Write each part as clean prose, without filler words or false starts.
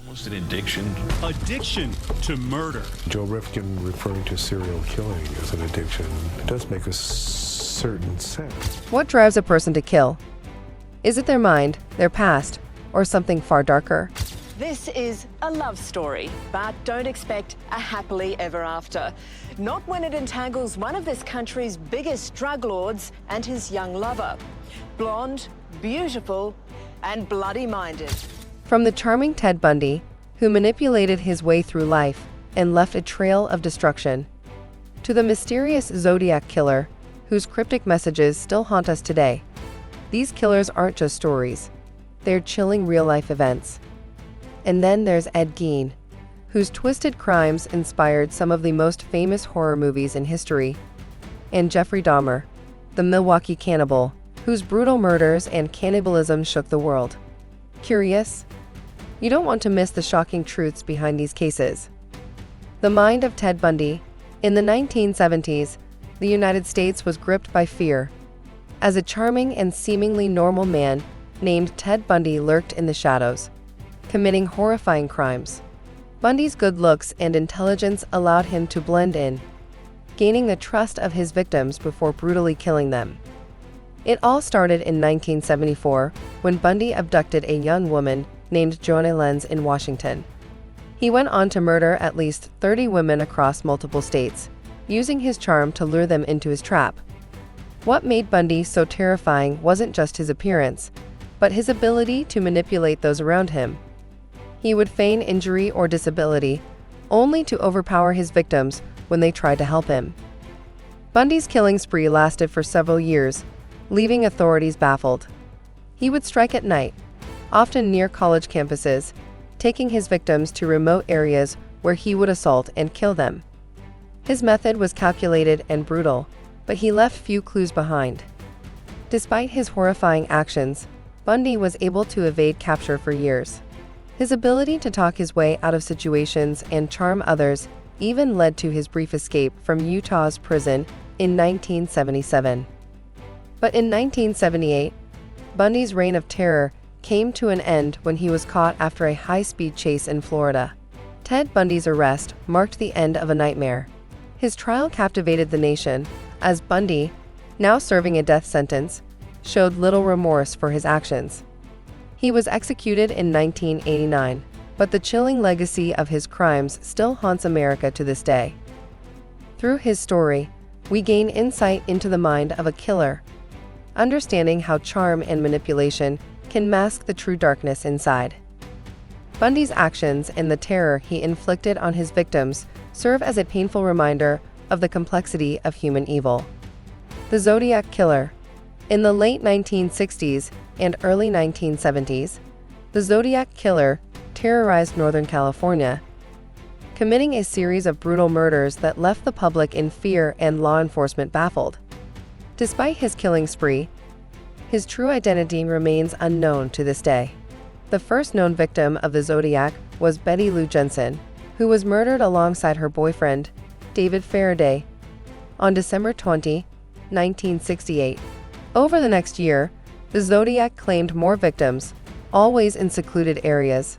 Almost an addiction. Addiction to murder. Joe Rifkin referring to serial killing as an addiction, it does make a certain sense. What drives a person to kill? Is it their mind, their past, or something far darker? This is a love story, but don't expect a happily ever after. Not when it entangles one of this country's biggest drug lords and his young lover. Blonde, beautiful, and bloody-minded. From the charming Ted Bundy, who manipulated his way through life and left a trail of destruction, to the mysterious Zodiac killer, whose cryptic messages still haunt us today. These killers aren't just stories. They're chilling real-life events. And then there's Ed Gein, whose twisted crimes inspired some of the most famous horror movies in history, and Jeffrey Dahmer, the Milwaukee cannibal, whose brutal murders and cannibalism shook the world. Curious? You don't want to miss the shocking truths behind these cases. The mind of Ted Bundy. In the 1970s, the United States was gripped by fear, as a charming and seemingly normal man named Ted Bundy lurked in the shadows, committing horrifying crimes. Bundy's good looks and intelligence allowed him to blend in, gaining the trust of his victims before brutally killing them. It all started in 1974 when Bundy abducted a young woman named Joanna Lenz in Washington. He went on to murder at least 30 women across multiple states, using his charm to lure them into his trap. What made Bundy so terrifying wasn't just his appearance, but his ability to manipulate those around him. He would feign injury or disability, only to overpower his victims when they tried to help him. Bundy's killing spree lasted for several years, leaving authorities baffled. He would strike at night, often near college campuses, taking his victims to remote areas where he would assault and kill them. His method was calculated and brutal, but he left few clues behind. Despite his horrifying actions, Bundy was able to evade capture for years. His ability to talk his way out of situations and charm others even led to his brief escape from Utah's prison in 1977. But in 1978, Bundy's reign of terror came to an end when he was caught after a high-speed chase in Florida. Ted Bundy's arrest marked the end of a nightmare. His trial captivated the nation, as Bundy, now serving a death sentence, showed little remorse for his actions. He was executed in 1989, but the chilling legacy of his crimes still haunts America to this day. Through his story, we gain insight into the mind of a killer, understanding how charm and manipulation can mask the true darkness inside. Bundy's actions and the terror he inflicted on his victims serve as a painful reminder of the complexity of human evil. The Zodiac Killer. In the late 1960s and early 1970s, the Zodiac Killer terrorized Northern California, committing a series of brutal murders that left the public in fear and law enforcement baffled. Despite his killing spree, his true identity remains unknown to this day. The first known victim of the Zodiac was Betty Lou Jensen, who was murdered alongside her boyfriend, David Faraday, on December 20, 1968. Over the next year, the Zodiac claimed more victims, always in secluded areas,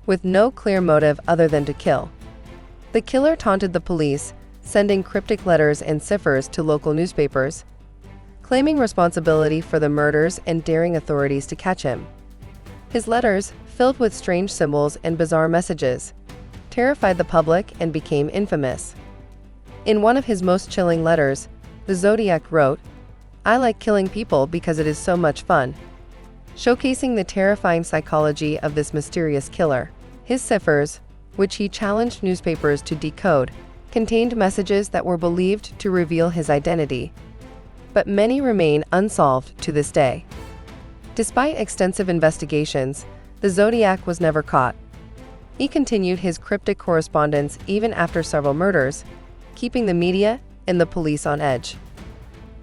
with no clear motive other than to kill. The killer taunted the police, sending cryptic letters and ciphers to local newspapers, claiming responsibility for the murders and daring authorities to catch him. His letters, filled with strange symbols and bizarre messages, terrified the public and became infamous. In one of his most chilling letters, the Zodiac wrote, "I like killing people because it is so much fun," showcasing the terrifying psychology of this mysterious killer. His ciphers, which he challenged newspapers to decode, contained messages that were believed to reveal his identity, but many remain unsolved to this day. Despite extensive investigations, the Zodiac was never caught. He continued his cryptic correspondence even after several murders, keeping the media and the police on edge.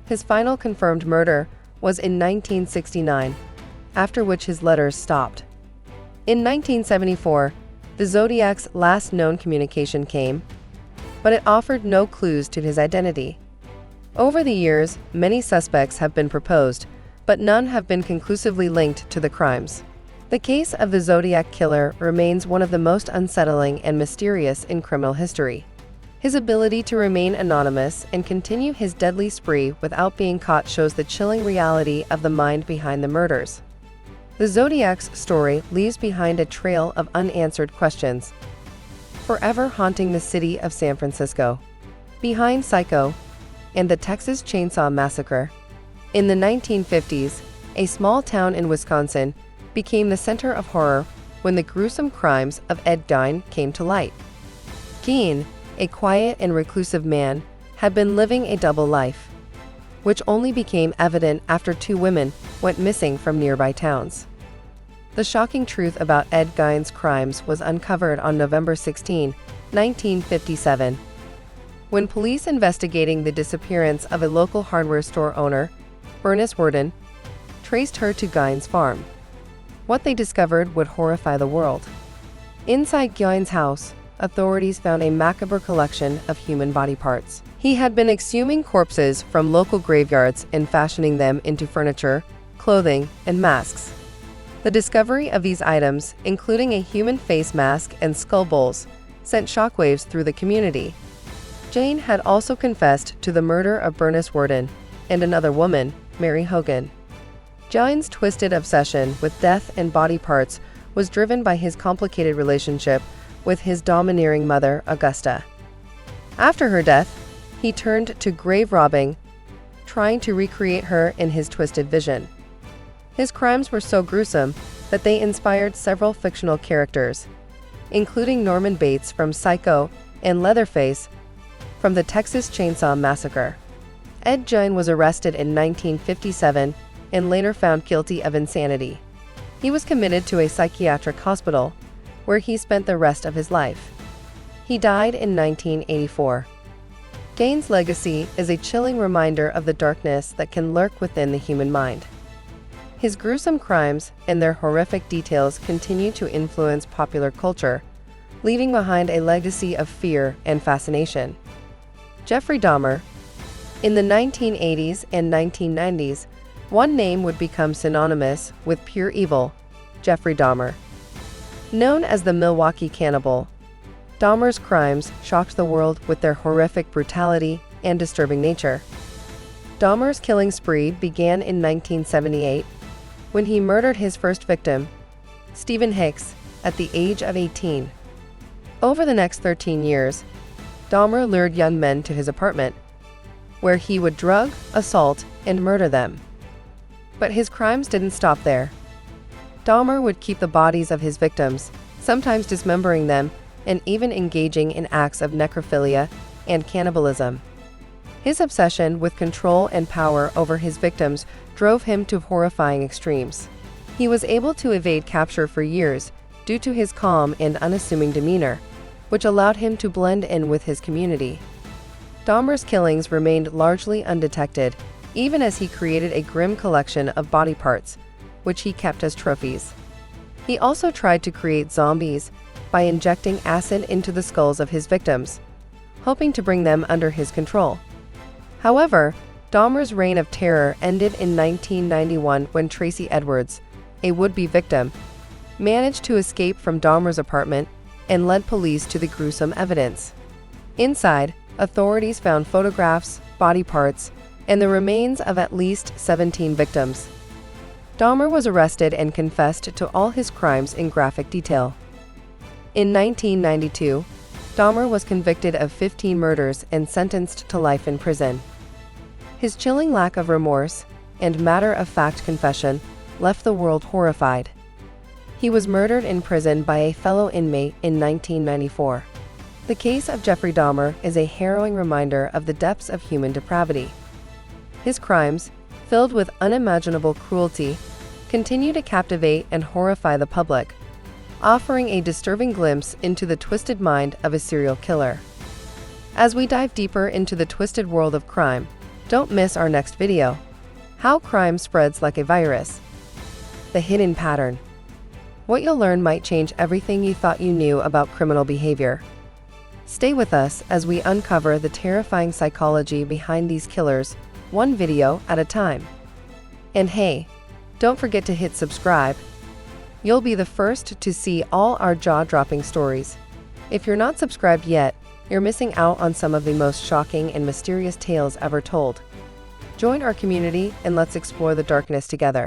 His final confirmed murder was in 1969, after which his letters stopped. In 1974, the Zodiac's last known communication came, but it offered no clues to his identity. Over the years, many suspects have been proposed, but none have been conclusively linked to the crimes. The case of the Zodiac Killer remains one of the most unsettling and mysterious in criminal history. His ability to remain anonymous and continue his deadly spree without being caught shows the chilling reality of the mind behind the murders. The Zodiac's story leaves behind a trail of unanswered questions, forever haunting the city of San Francisco. Behind Psycho and the Texas Chainsaw Massacre. In the 1950s, a small town in Wisconsin became the center of horror when the gruesome crimes of Ed Gein came to light. Gein, a quiet and reclusive man, had been living a double life, which only became evident after two women went missing from nearby towns. The shocking truth about Ed Gein's crimes was uncovered on November 16, 1957, when police investigating the disappearance of a local hardware store owner, Bernice Worden, traced her to Gein's farm. What they discovered would horrify the world. Inside Gein's house, authorities found a macabre collection of human body parts. He had been exhuming corpses from local graveyards and fashioning them into furniture, clothing, and masks. The discovery of these items, including a human face mask and skull bowls, sent shockwaves through the community. Gein had also confessed to the murder of Bernice Worden and another woman, Mary Hogan. Gein's twisted obsession with death and body parts was driven by his complicated relationship with his domineering mother, Augusta. After her death, he turned to grave robbing, trying to recreate her in his twisted vision. His crimes were so gruesome that they inspired several fictional characters, including Norman Bates from Psycho and Leatherface from the Texas Chainsaw Massacre. Ed Gein was arrested in 1957 and later found guilty of insanity. He was committed to a psychiatric hospital, where he spent the rest of his life. He died in 1984. Gein's legacy is a chilling reminder of the darkness that can lurk within the human mind. His gruesome crimes and their horrific details continue to influence popular culture, leaving behind a legacy of fear and fascination. Jeffrey Dahmer. In the 1980s and 1990s, one name would become synonymous with pure evil: Jeffrey Dahmer. Known as the Milwaukee Cannibal, Dahmer's crimes shocked the world with their horrific brutality and disturbing nature. Dahmer's killing spree began in 1978, when he murdered his first victim, Stephen Hicks, at the age of 18. Over the next 13 years, Dahmer lured young men to his apartment, where he would drug, assault, and murder them. But his crimes didn't stop there. Dahmer would keep the bodies of his victims, sometimes dismembering them and even engaging in acts of necrophilia and cannibalism. His obsession with control and power over his victims drove him to horrifying extremes. He was able to evade capture for years due to his calm and unassuming demeanor, which allowed him to blend in with his community. Dahmer's killings remained largely undetected, even as he created a grim collection of body parts, which he kept as trophies. He also tried to create zombies by injecting acid into the skulls of his victims, hoping to bring them under his control. However, Dahmer's reign of terror ended in 1991 when Tracy Edwards, a would-be victim, managed to escape from Dahmer's apartment and led police to the gruesome evidence. Inside, authorities found photographs, body parts, and the remains of at least 17 victims. Dahmer was arrested and confessed to all his crimes in graphic detail. In 1992, Dahmer was convicted of 15 murders and sentenced to life in prison. His chilling lack of remorse and matter-of-fact confession left the world horrified. He was murdered in prison by a fellow inmate in 1994. The case of Jeffrey Dahmer is a harrowing reminder of the depths of human depravity. His crimes, filled with unimaginable cruelty, continue to captivate and horrify the public, offering a disturbing glimpse into the twisted mind of a serial killer. As we dive deeper into the twisted world of crime, don't miss our next video: How Crime Spreads Like a Virus. The Hidden Pattern. What you'll learn might change everything you thought you knew about criminal behavior. Stay with us as we uncover the terrifying psychology behind these killers, one video at a time. And hey, don't forget to hit subscribe. You'll be the first to see all our jaw-dropping stories. If you're not subscribed yet, you're missing out on some of the most shocking and mysterious tales ever told. Join our community and let's explore the darkness together.